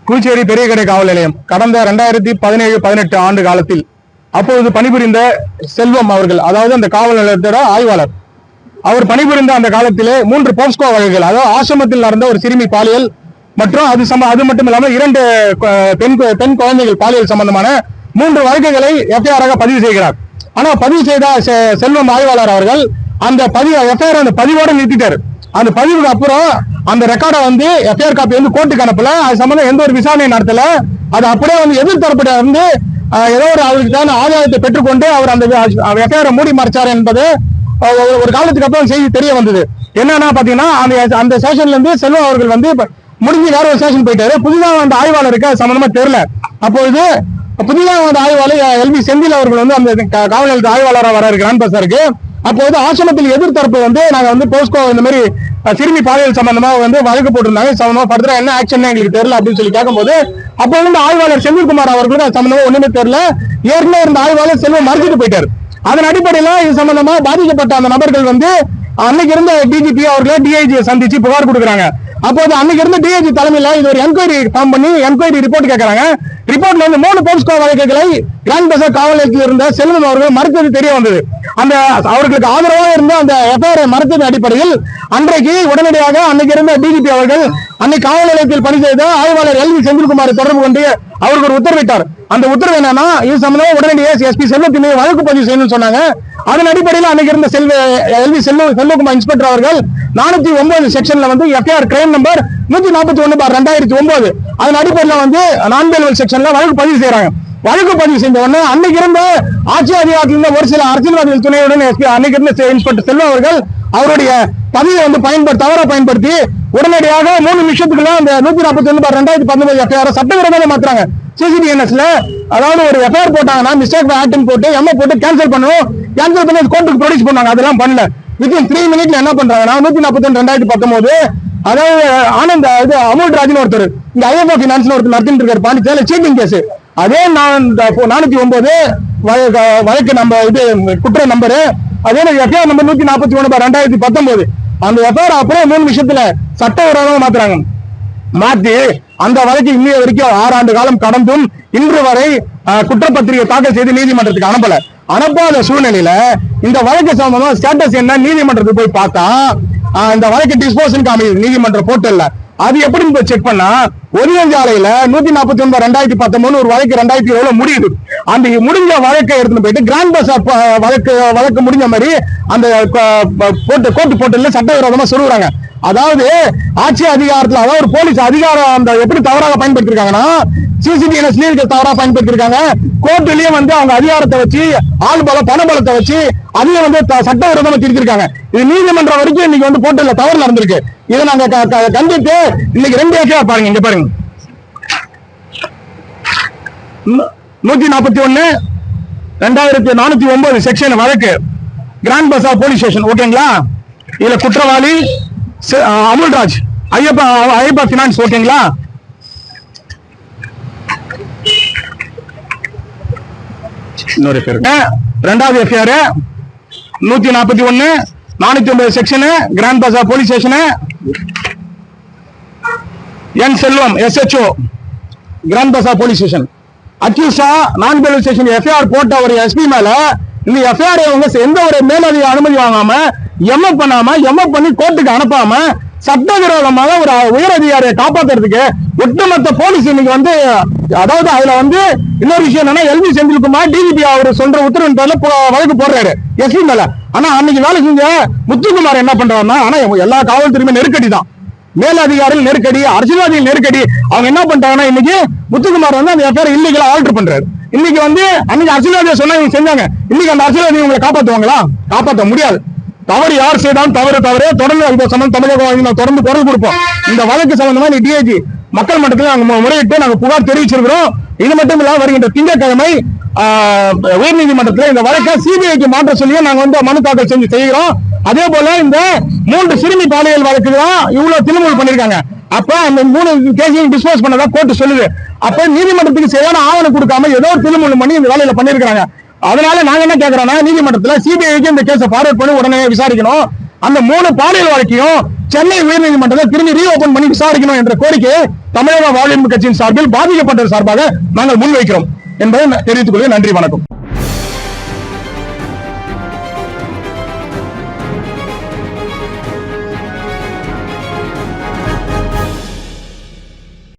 புதுச்சேரி பெரிய கடை காவல் நிலையம் கடந்த 2017-18 ஆண்டு காலத்தில் அப்பொழுது பணிபுரிந்த செல்வம் அவர்கள், அதாவது அந்த காவல் நிலையத்தோட ஆய்வாளர், அவர் பணிபுரிந்த அந்த காலத்திலே 3 போஸ்கோ வழக்குகள், அதாவது ஆசிரமத்தில் நடந்த ஒரு சிறுமி பாலியல் மற்றும் அது மட்டும் இல்லாமல் 2 பெண் குழந்தைகள் பாலியல் சம்பந்தமான 3 வழக்குகளை எஃப்ஐஆராக பதிவு செய்கிறார். ஆனா பதிவு செய்த செல்வம் ஆய்வாளர் அவர்கள் அந்த எஃப்ஐஆர் அந்த பதிவோட நிறுத்திட்டார். அந்த பதிவுக்கு அப்புறம் அந்த ரெக்கார்டை எஃப்ஐஆர் காப்பி கோர்ட்டுக்கு அனுப்பல. அது சம்பந்தம் எந்த ஒரு விசாரணை நடத்தல. அது அப்படியே எதிர்த்தரப்பிட்ட ஏதோ ஒரு அவருக்கான ஆதாயத்தை பெற்றுக்கொண்டு அவர் அந்த எஃப்ஐஆரை மூடி மறைச்சார் என்பது ஒரு காலத்துக்கு அப்புறம் செய்தி தெரிய வந்தது. என்னன்னா பாத்தீங்கன்னா அந்த ஸ்டேஷன்ல இருந்து செல்வம் அவர்கள் முடிஞ்சு வேற ஒரு ஸ்டேஷன் போயிட்டாரு. புதிதாக அந்த ஆய்வாளருக்கு அது சம்பந்தமா தெரியல. அப்பொழுது புதிதாக அந்த ஆய்வாளர் எல்வி செந்தில் அவர்கள் அந்த காவல் நிலையத்து ஆய்வாளராக வர இருக்கிறான் பசாருக்கு. அப்போது ஆசிரமத்தில் எதிர்த்தரப்பு நாங்க போஸ்கோ இந்த மாதிரி சிறுமி பாலியல் சம்பந்தமா வழக்கு போட்டிருந்தாங்க. சம்பந்தமா படுத்துற என்ன ஆக்ஷன் எங்களுக்கு தெரியல அப்படின்னு சொல்லி கேட்கும்போது அப்போ ஆய்வாளர் செந்தில்குமார் அவர்களுக்கு சம்பந்தமா ஒண்ணுமே தெரியல. ஏற்கனவே இருந்த ஆய்வாளர் செல்வம் மறைச்சிட்டு போயிட்டாரு. அதன் அடிப்படையில இது சம்பந்தமா பாதிக்கப்பட்ட அந்த நபர்கள் அன்னைக்கு இருந்த டிஜிபி அவர்களை டிஐஜியை சந்திச்சு புகார் கொடுக்குறாங்க. அப்போது அன்னைக்கு இருந்த டிஐஜி தலைமையில இது ஒரு என்கொயரி ஃபார்ம் பண்ணி என்கொயரி ரிப்போர்ட் கேட்கறாங்க. ரிப்போர்ட்ல 3 போஸ்கோ வழக்குகளை கிராண்ட் பசார் காவல் நிலையத்தில் இருந்த செல்வம் அவர்கள் மறுத்தது தெரிய வந்தது. அந்த அவர்களுக்கு ஆதரவாக இருந்த அந்த எஃப்ஐஆரை மறுத்ததன் அடிப்படையில் அன்றைக்கு உடனடியாக அன்னைக்கு இருந்த டிஜிபி அவர்கள் அன்னைக்கு காவல் நிலையத்தில் பணி செய்த ஆய்வாளர் எல்வி செந்தில்குமாரை தொடர்பு கொண்டு அவருக்கு ஒரு உத்தரவிட்டார். அந்த உத்தரவு என்னன்னா, இது சம்பந்தமா உடனடியாக எஸ்பி செல்வத்தின் மீது வழக்கு பதிவு செய்யணும்னு சொன்னாங்க. அதன் அடிப்படையில் அன்னைக்கு இருந்த எல்வி செல்வகுமார் இன்ஸ்பெக்டர் அவர்கள் 409 செக்ஷன்ல எஃப்ஐஆர் கிரைம் நம்பர் 141/2009 அதன் அடிப்படையில் நான் பேலபிள் செக்ஷன்ல வழக்கு பதிவு செய்யறாங்க. வழக்கு பதிவு செஞ்ச உடனே அன்னைக்கு இருந்த ஆட்சி அதிகாரத்தில் இருந்த ஒரு சில அரசியல்வாதிகள் துணையுடன் அன்னைக்கு இருந்த இன்ஸ்பெக்டர் செல்வம் அவர்கள் அவருடைய பதவியை தவறா பயன்படுத்தி உடனடியாக 3 நிமிஷத்துக்குள்ள அந்த 141/2019 எஃப்ஐஆர் சட்டவிரோதமாக மாத்துறாங்க. சிசிடிஎன்எஸ்ல அதாவது ஒரு எஃப்ஐஆர் போட்டாங்கன்னா மிஸ்டேக் ஆக்ட் போட்டு எம்ஏ போட்டு கேன்சல் பண்ணணும். கேன்சல் பண்ணி கோர்ட்டுக்கு ப்ரொடியூஸ் பண்ணாங்க. அதெல்லாம் பண்ணல. வித்தின் 3 மினிட்ல என்ன பண்றாங்கன்னா 141/2019 அதாவது ஆனந்த் அமுல் ராஜ்னு ஒருத்தர் இந்த ஐஎஃப்ஓ பினான்ஸ்ல ஒருத்தர் நடத்திட்டு இருக்காரு பாண்டிச்சேரியில சீட்டிங் கேஸ். அதே 409 வழக்கு குற்ற நம்பரு அதே எஃப்ஐஆர் நம்பர் 141/2019 அந்த எஃப்ஐஆர் அப்படியே 3 நிமிஷத்துல சட்டவிரோதமாக மாத்துறாங்க. மாத்தி அந்த வழக்கு இன்னைய வரைக்கும் 6 ஆண்டு காலம் கடந்தும் இன்று வரை குற்றப்பத்திரிகை தாக்கல் செய்து நீதிமன்றத்துக்கு அனுப்பாத சூழ்நிலையில இந்த வழக்கு சம்பந்தமா ஸ்டேட்டஸ் என்ன நீதிமன்றத்துக்கு போய் பார்த்தா இந்த வழக்கு டிஸ்போசனுக்கு அமையுது நீதிமன்ற போர்ட்டல்ல. அது எப்படி செக் பண்ணா ஒதியஞ்சாலையில 141/2019 ஒரு வழக்கு 2007 முடியுது. அந்த முடிஞ்ச வழக்கை எடுத்துட்டு போயிட்டு கிராண்ட் பசார் வழக்கு முடிஞ்ச மாதிரி அந்த கோர்ட்டு போர்ட்டல்ல சட்டவிரோதமா சொல்லுறாங்க. அதாவது ஆட்சி அதிகாரத்துல அதாவது ஒரு போலீஸ் அதிகாரம் எப்படி தவறாக பயன்படுத்திருக்காங்கன்னா சிசிடிஎன்எஸ் தவறாக பயன்படுத்திருக்காங்க. கோர்ட்லயே அவங்க அதிகாரத்தை வச்சு ஆள் பலம் பண பலத்தை வச்சு அதையும் சட்டவிரோதமா திருத்திருக்காங்க. இது நீதிமன்றம் வரைக்கும் இன்னைக்கு போர்ட்டல்ல தவறு நடந்திருக்கு. இதை நாங்க கண்டித்து இன்னைக்கு 2 எஃப்ஐஆர் பாருங்க. இங்க பாருங்க 141/2409 செக்ஷன் வழக்கு கிராண்ட் பசார் போலீஸ் ஸ்டேஷன். ஓகேங்களா? இதுல குற்றவாளி அமுல்ராஜ் ஐயப்பா பினான்ஸ். ஓகேங்களா? இன்னொரு பேரு 2வது எஃப்ஐஆர் 141/409 செக்ஷன் கிராண்ட் பசார் போலீஸ் ஸ்டேஷன். என் செல்வம் SHO கிராண்ட் பசார் போலீஸ் ஸ்டேஷன். அக்யூஸா நான் பேலபிள் செக்ஷன் எஃப்ஐஆர் போட்ட ஒரு எஸ்பி மேல இந்த எஃப்ஐஆர் எந்த ஒரு மேலதிக அனுமதி வாங்காம எம்ஏ பண்ணி கோர்ட்டுக்கு அனுப்பாம சட்டவிரோதமாக ஒரு உயர் அதிகாரியை காப்பாத்துறதுக்கு ஒட்டுமொத்த போலீஸ் இன்னைக்கு அதாவது அதுல இன்னொரு விஷயம் என்னன்னா எல்வி செந்தில்குமார் டிஜிபி அவர் சொல்ற உத்தரவின் பேர்ல வழக்கு போடுறாரு எஸ்பி மேல. ஆனா அன்னைக்கு வேலை செஞ்ச முத்துக்குமார் என்ன பண்றாருன்னா, ஆனா எல்லா காவல்துறையுமே நெருக்கடி தான், மேல் அதிகாரிகள் நெருக்கடி, அரசியல்வாதிகள் நெருக்கடி. அவங்க என்ன பண்றாங்கன்னா இன்னைக்கு முத்துக்குமார் அந்த எஃப்ஐஆர் இல்லீகலா ஆல்டர் பண்றாரு. இன்னைக்கு அன்னைக்கு அரசியல்வாதியை சொன்னா இவங்க செஞ்சாங்க. இன்னைக்கு அந்த அரசியல்வாதி உங்களை காப்பாத்துவாங்களா? காப்பாற்ற முடியாது. தவறு யார் செய்தாலும் தவறு தொடர்ந்து தமிழக தொடர்ந்து குரல் கொடுப்போம். இந்த வழக்கு சம்பந்தமா நீ டிஐஜி மக்கள் மன்றத்தில் நாங்க முறையிட்டு நாங்க புகார் தெரிவிச்சிருக்கிறோம். இது மட்டும் இல்லாம வருகின்ற திங்கட்கிழமை உயர்நீதிமன்றத்தில் இந்த வழக்கை சிபிஐக்கு மாற்ற சொல்லியும் நாங்க மனு தாக்கல் செய்கிறோம். அதே போல இந்த 3 சிறுமி பாலியல் வழக்கு தான் இவ்வளவு தில்லுமுல் பண்ணிருக்காங்க. அப்ப அந்த 3 கேஸையும் டிஸ்போஸ் பண்ணதா கோர்ட் சொல்லுது. அப்ப நீதிமன்றத்துக்கு சரியான ஆவணம் கொடுக்காம ஏதோ ஒரு தில்லுமுல் பண்ணி இந்த வேலையில பண்ணிருக்காங்க. அதனால நாங்க என்ன கேட்கிறோம்னா நீதிமன்றத்துல சிபிஐக்கு இந்த கேஸை ஃபார்வர்ட் பண்ணி உடனே விசாரிக்கணும். அந்த 3 பாலியல் வழக்கையும் சென்னை உயர்நீதிமன்றத்தை திரும்பி ரீஓபன் பண்ணி விசாரிக்கணும் என்ற கோரிக்கை தமிழக வாழ்வுரிமை கட்சியின் சார்பில் பாதிக்கப்பட்ட சார்பாக நாங்கள் முன்வைக்கிறோம் என்பதை தெரிவித்துக் கொள்கிறேன். நன்றி, வணக்கம்.